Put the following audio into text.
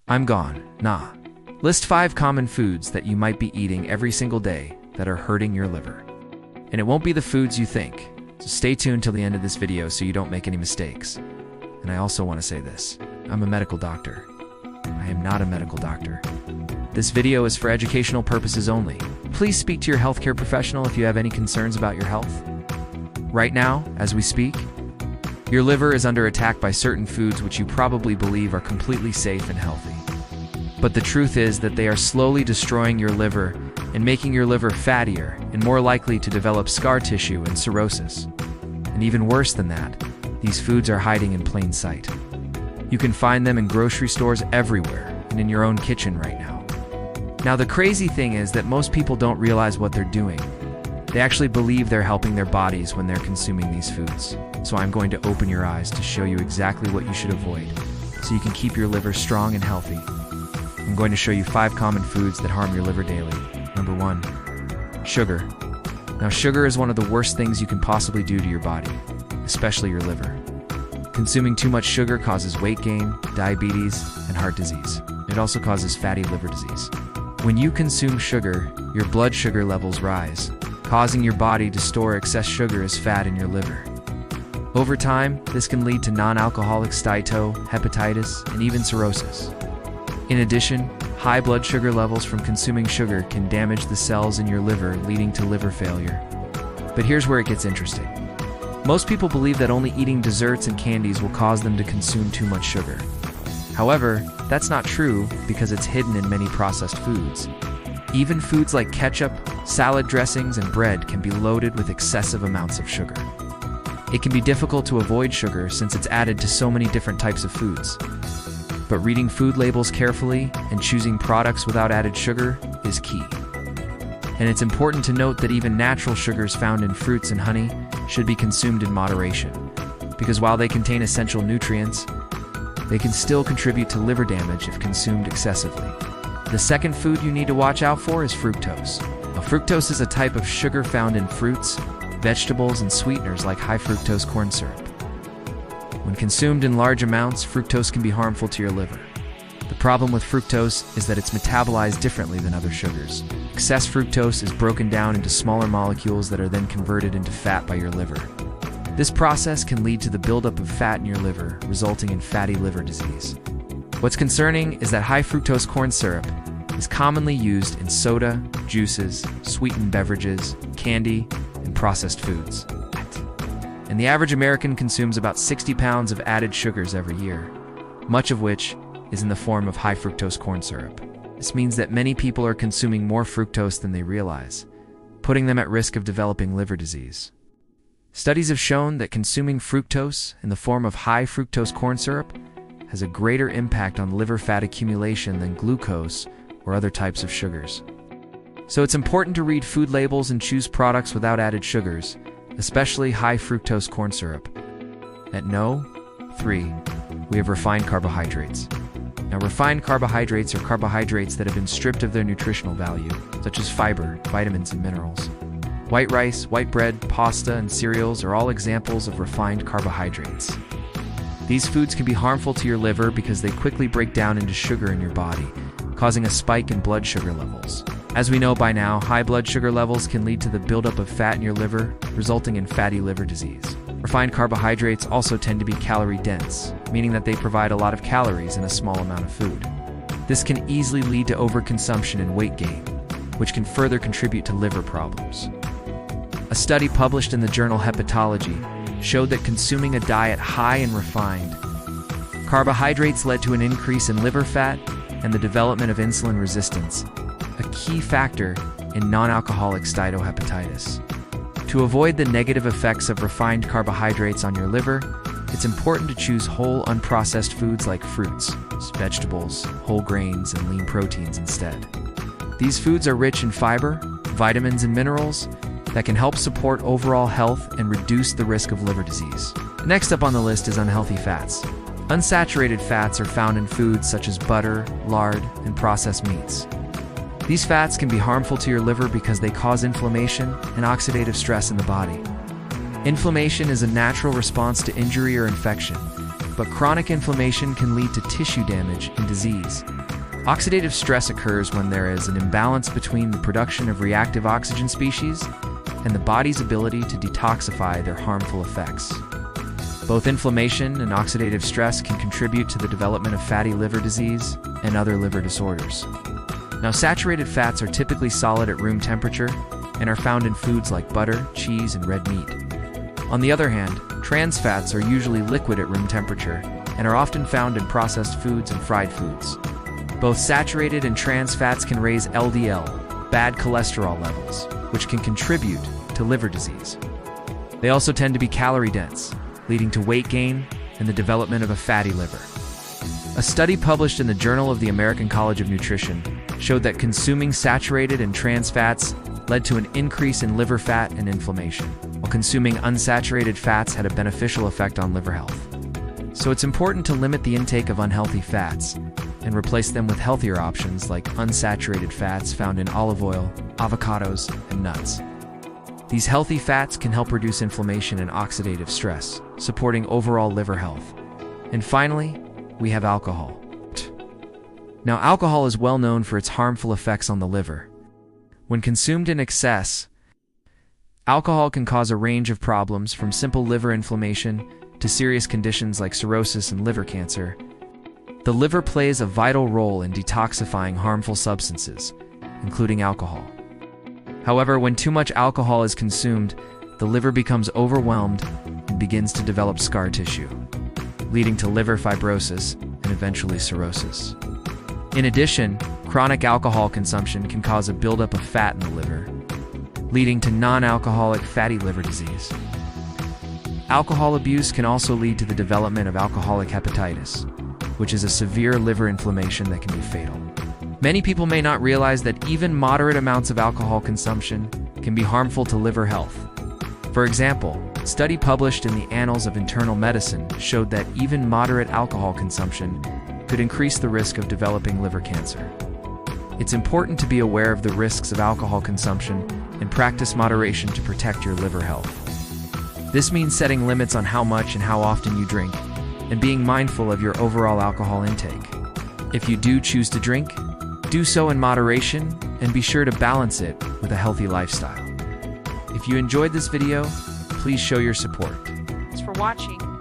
I'm gone. Nah. List 5 common foods that you might be eating every single day that are hurting your liver. And it won't be the foods you think. So stay tuned till the end of this video so you don't make any mistakes. And I also want to say this. I'm a medical doctor. I am not a medical doctor. This video is for educational purposes only. Please speak to your healthcare professional if you have any concerns about your health. Right now, as we speak, your liver is under attack by certain foods which you probably believe are completely safe and healthy. But the truth is that they are slowly destroying your liver and making your liver fattier and more likely to develop scar tissue and cirrhosis. And even worse than that, these foods are hiding in plain sight. You can find them in grocery stores everywhere and in your own kitchen right now. Now, the crazy thing is that most people don't realize what they're doing. They actually believe they're helping their bodies when they're consuming these foods. So I'm going to open your eyes to show you exactly what you should avoid so you can keep your liver strong and healthy. I'm going to show you 5 common foods that harm your liver daily. Number 1, sugar. Now, sugar is one of the worst things you can possibly do to your body, especially your liver. Consuming too much sugar causes weight gain, diabetes, and heart disease. It also causes fatty liver disease. When you consume sugar, your blood sugar levels rise, causing your body to store excess sugar as fat in your liver. Over time, this can lead to non-alcoholic steatosis, hepatitis, and even cirrhosis. In addition, high blood sugar levels from consuming sugar can damage the cells in your liver, leading to liver failure. But here's where it gets interesting. Most people believe that only eating desserts and candies will cause them to consume too much sugar. However, that's not true because it's hidden in many processed foods. Even foods like ketchup, salad dressings, and bread can be loaded with excessive amounts of sugar. It can be difficult to avoid sugar since it's added to so many different types of foods. But reading food labels carefully and choosing products without added sugar is key. And it's important to note that even natural sugars found in fruits and honey should be consumed in moderation, because while they contain essential nutrients, they can still contribute to liver damage if consumed excessively. The second food you need to watch out for is fructose. Now, fructose is a type of sugar found in fruits, vegetables, and sweeteners like high fructose corn syrup. When consumed in large amounts, fructose can be harmful to your liver. The problem with fructose is that it's metabolized differently than other sugars. Excess fructose is broken down into smaller molecules that are then converted into fat by your liver. This process can lead to the buildup of fat in your liver, resulting in fatty liver disease. What's concerning is that high fructose corn syrup is commonly used in soda, juices, sweetened beverages, candy, and processed foods. And the average American consumes about 60 pounds of added sugars every year, much of which is in the form of high fructose corn syrup. This means that many people are consuming more fructose than they realize, putting them at risk of developing liver disease. Studies have shown that consuming fructose in the form of high fructose corn syrup has a greater impact on liver fat accumulation than glucose or other types of sugars. So it's important to read food labels and choose products without added sugars, especially high fructose corn syrup. At No. 3, we have refined carbohydrates. Now, refined carbohydrates are carbohydrates that have been stripped of their nutritional value, such as fiber, vitamins, and minerals. White rice, white bread, pasta, and cereals are all examples of refined carbohydrates. These foods can be harmful to your liver because they quickly break down into sugar in your body, causing a spike in blood sugar levels. As we know by now, high blood sugar levels can lead to the buildup of fat in your liver, resulting in fatty liver disease. Refined carbohydrates also tend to be calorie-dense, meaning that they provide a lot of calories in a small amount of food. This can easily lead to overconsumption and weight gain, which can further contribute to liver problems. A study published in the journal Hepatology showed that consuming a diet high in refined carbohydrates led to an increase in liver fat and the development of insulin resistance, a key factor in non-alcoholic steatohepatitis. To avoid the negative effects of refined carbohydrates on your liver, it's important to choose whole, unprocessed foods like fruits, vegetables, whole grains, and lean proteins instead. These foods are rich in fiber, vitamins, and minerals that can help support overall health and reduce the risk of liver disease. Next up on the list is unhealthy fats. Unsaturated fats are found in foods such as butter, lard, and processed meats. These fats can be harmful to your liver because they cause inflammation and oxidative stress in the body. Inflammation is a natural response to injury or infection, but chronic inflammation can lead to tissue damage and disease, Oxidative stress occurs when there is an imbalance between the production of reactive oxygen species and the body's ability to detoxify their harmful effects. Both inflammation and oxidative stress can contribute to the development of fatty liver disease and other liver disorders. Now, saturated fats are typically solid at room temperature and are found in foods like butter, cheese, and red meat. On the other hand, trans fats are usually liquid at room temperature and are often found in processed foods and fried foods. Both saturated and trans fats can raise LDL, bad cholesterol levels, which can contribute to liver disease. They also tend to be calorie-dense, leading to weight gain and the development of a fatty liver. A study published in the Journal of the American College of Nutrition showed that consuming saturated and trans fats led to an increase in liver fat and inflammation, while consuming unsaturated fats had a beneficial effect on liver health. So it's important to limit the intake of unhealthy fats and replace them with healthier options like unsaturated fats found in olive oil, avocados, and nuts. These healthy fats can help reduce inflammation and oxidative stress, supporting overall liver health. And finally, we have alcohol. Now, alcohol is well known for its harmful effects on the liver. When consumed in excess, alcohol can cause a range of problems from simple liver inflammation to serious conditions like cirrhosis and liver cancer. The liver plays a vital role in detoxifying harmful substances, including alcohol. However, when too much alcohol is consumed, the liver becomes overwhelmed and begins to develop scar tissue, leading to liver fibrosis and eventually cirrhosis. In addition, chronic alcohol consumption can cause a buildup of fat in the liver, leading to non-alcoholic fatty liver disease. Alcohol abuse can also lead to the development of alcoholic hepatitis, which is a severe liver inflammation that can be fatal. Many people may not realize that even moderate amounts of alcohol consumption can be harmful to liver health. For example, a study published in the Annals of Internal Medicine showed that even moderate alcohol consumption could increase the risk of developing liver cancer. It's important to be aware of the risks of alcohol consumption and practice moderation to protect your liver health. This means setting limits on how much and how often you drink, and being mindful of your overall alcohol intake. If you do choose to drink, do so in moderation and be sure to balance it with a healthy lifestyle. If you enjoyed this video, please show your support. Thanks for watching.